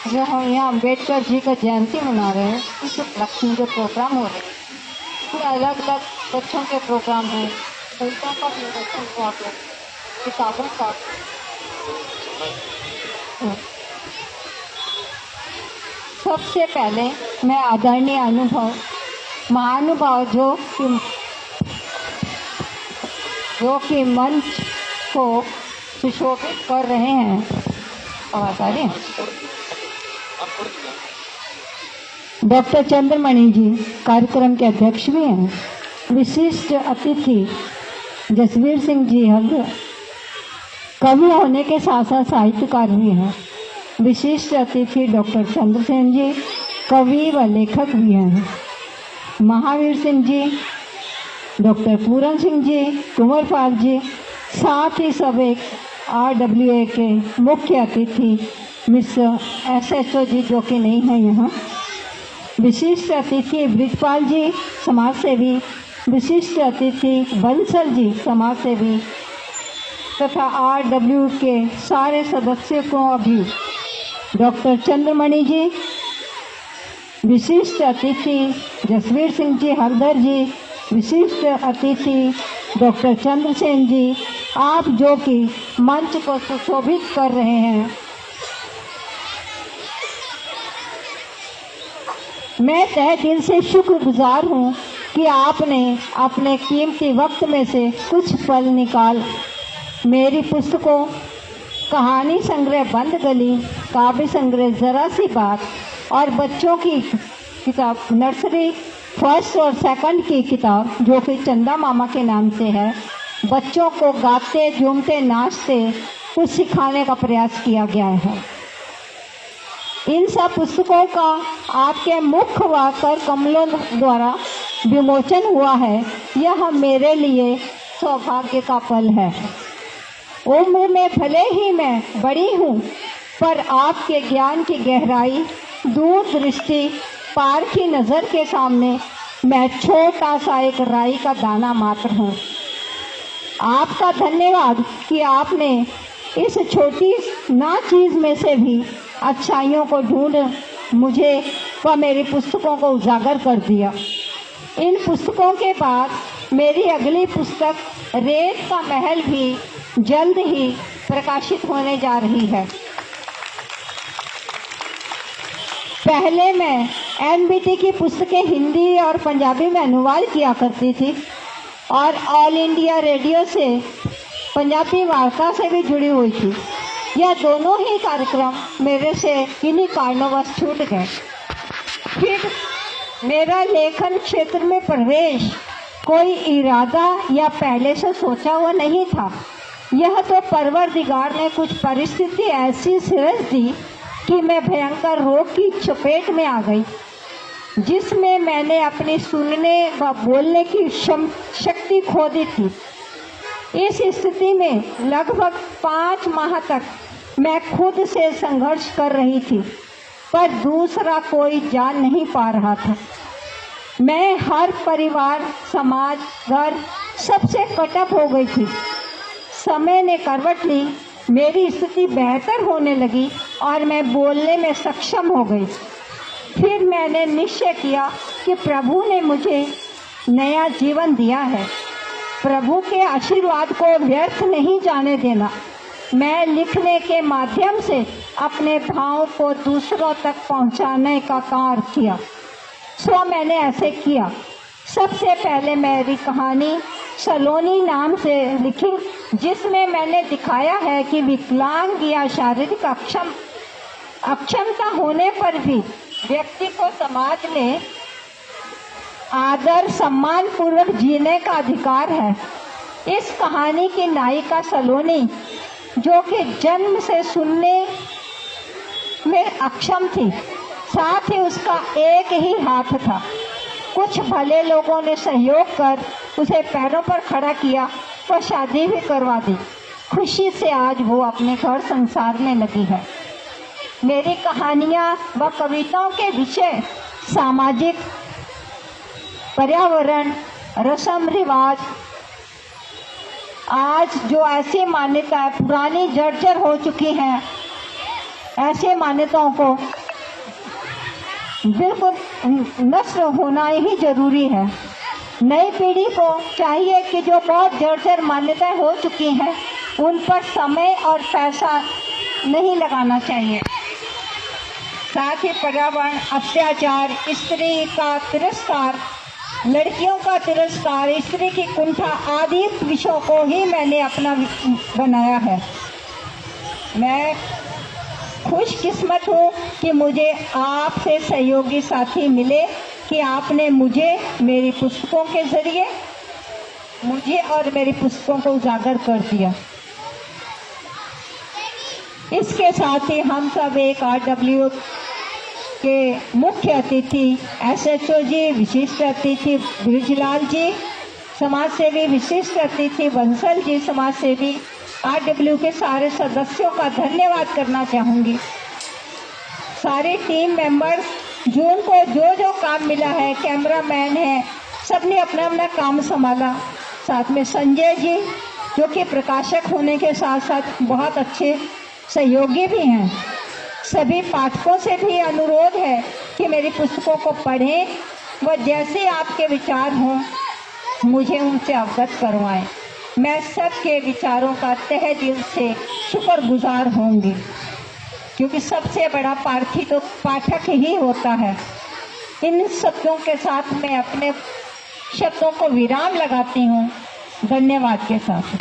जो हम यहाँ अम्बेडकर जी का जयंती मना रहे हैं, इस उपलक्ष्य में जो प्रोग्राम हो रहे हैं, इसमें अलग अलग बच्चों के प्रोग्राम हैं, कविता का प्रदर्शन हुआ है, किताबों का। सबसे पहले मैं आदरणीय महानुभाव जो कि मंच को सुशोभित कर रहे हैं, आवाज आ रही है? डॉक्टर चंद्रमणि जी कार्यक्रम के अध्यक्ष भी हैं। विशिष्ट अतिथि जसवीर सिंह जी हल्दर कवि होने के साथ साथ साहित्यकार भी हैं। विशिष्ट अतिथि डॉक्टर चंद्रसेन जी कवि व लेखक भी हैं। महावीर सिंह जी, डॉक्टर पूरन सिंह जी, कुंवरपाल जी, साथ ही सब एक RWA के मुख्य अतिथि मिस SHO जी जो कि नहीं है यहाँ। विशिष्ट अतिथि ब्रिजपाल जी समाज सेवी, विशिष्ट अतिथि बंसल जी समाज सेवी तथा RW के सारे सदस्यों को भी डॉक्टर चंद्रमणि जी, विशिष्ट अतिथि जसवीर सिंह जी हल्दर जी, विशिष्ट अतिथि डॉक्टर चंद्रसेन जी, आप जो कि मंच को सुशोभित कर रहे हैं, मैं तहे दिल से शुक्रगुजार हूँ कि आपने अपने कीमती वक्त में से कुछ पल निकाल मेरी पुस्तकों, कहानी संग्रह बंद गली, काव्य संग्रह जरा सी बात और बच्चों की किताब नर्सरी फर्स्ट और सेकंड की किताब जो कि चंदा मामा के नाम से है, बच्चों को गाते झूमते नाचते कुछ सिखाने का प्रयास किया गया है। इन सब पुस्तकों का आपके मुख व कर कमलों द्वारा विमोचन हुआ है। यह मेरे लिए सौभाग्य का पल है। उम्र में भले ही मैं बड़ी हूँ, पर आपके ज्ञान की गहराई, दूरदृष्टि, पार की नज़र के सामने मैं छोटा सा एक राई का दाना मात्र हूँ। आपका धन्यवाद कि आपने इस छोटी ना चीज़ में से भी अच्छाइयों को ढूंढ मुझे व मेरी पुस्तकों को उजागर कर दिया। इन पुस्तकों के बाद मेरी अगली पुस्तक रेत का महल भी जल्द ही प्रकाशित होने जा रही है। पहले मैं NBT की पुस्तकें हिंदी और पंजाबी में अनुवाद किया करती थी और ऑल इंडिया रेडियो से पंजाबी वार्ता से भी जुड़ी हुई थी। यह दोनों ही कार्यक्रम मेरे से किन्हीं कारणवश छूट गए। फिर मेरा लेखन क्षेत्र में प्रवेश कोई इरादा या पहले से सोचा हुआ नहीं था। यह तो परवरदिगार ने कुछ परिस्थिति ऐसी सिरज दी कि मैं भयंकर रोग की चपेट में आ गई, जिसमें मैंने अपनी सुनने व बोलने की शक्ति खो दी थी। इस स्थिति में लगभग 5 माह तक मैं खुद से संघर्ष कर रही थी, पर दूसरा कोई जान नहीं पा रहा था। मैं हर परिवार, समाज, घर सबसे कटअप हो गई थी। समय ने करवट ली, मेरी स्थिति बेहतर होने लगी और मैं बोलने में सक्षम हो गई। फिर मैंने निश्चय किया कि प्रभु ने मुझे नया जीवन दिया है। प्रभु के आशीर्वाद को व्यर्थ नहीं जाने देना। मैं लिखने के माध्यम से अपने भाव को दूसरों तक पहुंचाने का कार्य किया। सो मैंने ऐसे किया। सबसे पहले मेरी कहानी सलोनी नाम से लिखी, जिसमें मैंने दिखाया है कि विकलांग या शारीरिक अक्षमता होने पर भी व्यक्ति को समाज में आदर सम्मान पूर्वक जीने का अधिकार है। इस कहानी की नायिका सलोनी, जो कि जन्म से सुनने में अक्षम थी, साथ ही उसका एक ही हाथ था। कुछ भले लोगों ने सहयोग कर उसे पैरों पर खड़ा किया और शादी भी करवा दी। खुशी से आज वो अपने घर संसार में लगी है। मेरी कहानियाँ व कविताओं के विषय सामाजिक, पर्यावरण, रस्म रिवाज, आज जो ऐसी मान्यताएं पुरानी जर्जर हो चुकी हैं, ऐसे मान्यताओं को बिल्कुल नष्ट होना ही जरूरी है। नई पीढ़ी को चाहिए कि जो बहुत जर्जर मान्यताएं हो चुकी हैं उन पर समय और पैसा नहीं लगाना चाहिए। साथ ही पर्यावरण, अत्याचार, स्त्री का तिरस्कार, लड़कियों का तिरस्कार, स्त्री की कुंठा आदि विषयों को ही मैंने अपना बनाया है। मैं खुशकिस्मत हूँ कि मुझे आपसे सहयोगी साथी मिले कि आपने मुझे मेरी पुस्तकों के जरिए मुझे और मेरी पुस्तकों को उजागर कर दिया। इसके साथ ही हम सब एक RW के मुख्य अतिथि SHO जी, विशिष्ट अतिथि ब्रिजलाल जी, समाज सेवी विशिष्ट अतिथि बंसल जी, समाज सेवी, RW के सारे सदस्यों का धन्यवाद करना चाहूँगी। सारे टीम मेंबर्स जिनको जो काम मिला है, कैमरामैन है, सबने अपना अपना काम संभाला। साथ में संजय जी जो कि प्रकाशक होने के साथ साथ बहुत अच्छे सहयोगी भी हैं। सभी पाठकों से भी अनुरोध है कि मेरी पुस्तकों को पढ़ें व जैसे आपके विचार हों मुझे उनसे अवगत करवाएं। मैं सबके विचारों का तहे दिल से शुक्रगुजार होंगी, क्योंकि सबसे बड़ा पार्थी तो पाठक ही होता है। इन शब्दों के साथ मैं अपने शब्दों को विराम लगाती हूँ। धन्यवाद के साथ।